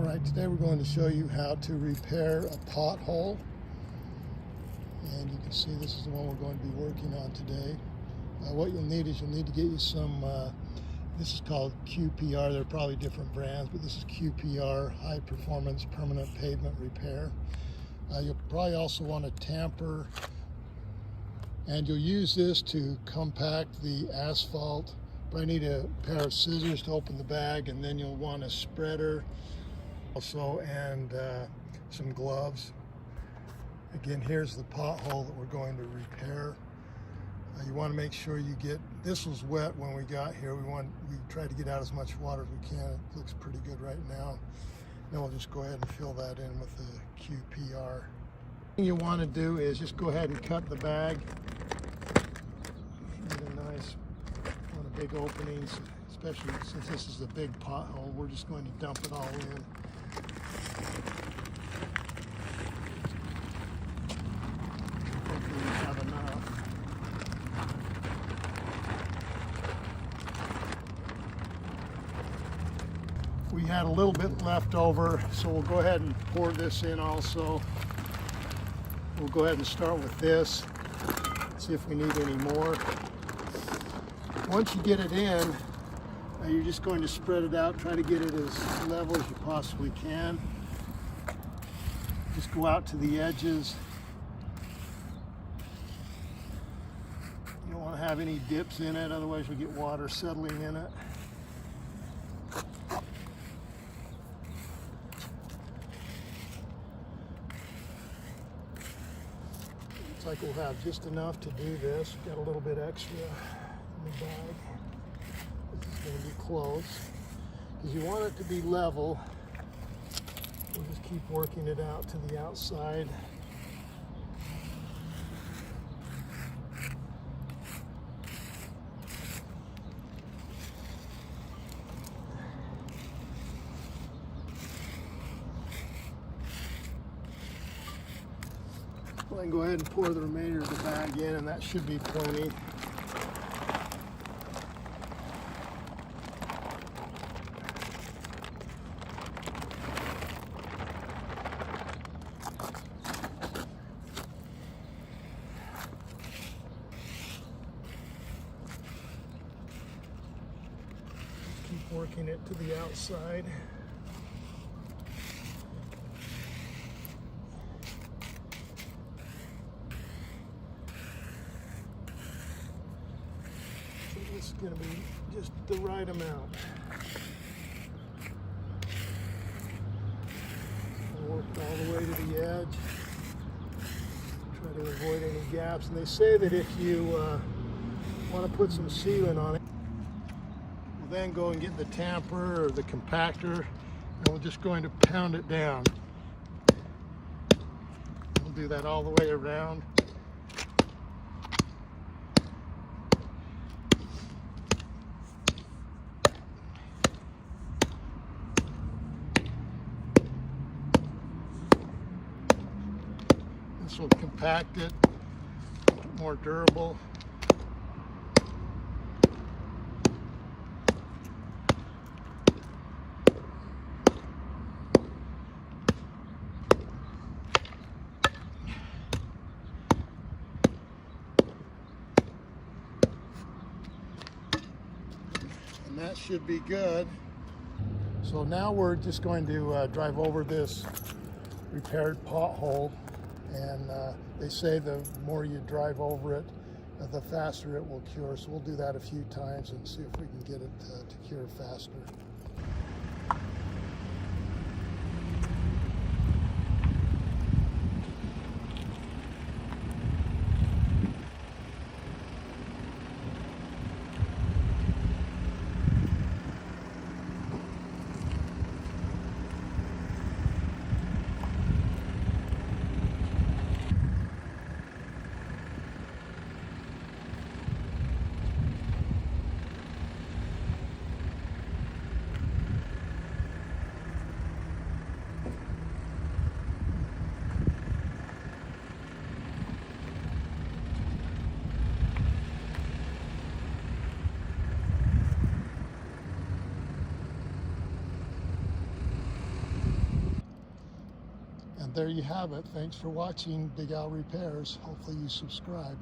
Alright, today we're going to show you how to repair a pothole. And you can see this is the one we're going to be working on today. What you'll need is you'll need to get you some, this is called QPR, there are probably different brands, but this is QPR, High Performance Permanent Pavement Repair. You'll probably also want a tamper, and you'll use this to compact the asphalt. Probably need a pair of scissors to open the bag, and then you'll want a spreader also, and some gloves. Again, here's the pothole that we're going to repair. You want to make sure you get, this was wet when we got here. We tried to get out as much water as we can. It looks pretty good right now. Then we'll just go ahead and fill that in with the QPR. Thing you want to do is just go ahead and cut the bag. Get a nice one of big openings, especially since this is a big pothole. We're just going to dump it all in. Hopefully we have enough. We had a little bit left over, so we'll go ahead and pour this in also. We'll go ahead and start with this, see if we need any more. Once you get it in, you're just going to spread it out, try to get it as level as you possibly can. Just go out to the edges. You don't want to have any dips in it, otherwise you'll get water settling in it. Looks like we'll have just enough to do this. We've got a little bit extra in the bag. This is going to be close. Because you want it to be level. We'll just keep working it out to the outside. Well, I can go ahead and pour the remainder of the bag in, and that should be plenty. Keep working it to the outside. This is going to be just the right amount. Work all the way to the edge. Try to avoid any gaps. And they say that if you want to put some sealant on it, we'll then go and get the tamper or the compactor, and we're just going to pound it down. We'll do that all the way around. This will compact it, make it more durable. And that should be good. So now we're just going to drive over this repaired pothole. And they say the more you drive over it, the faster it will cure. So we'll do that a few times and see if we can get it to cure faster. And there you have it. Thanks for watching Big Al Repairs. Hopefully you subscribe.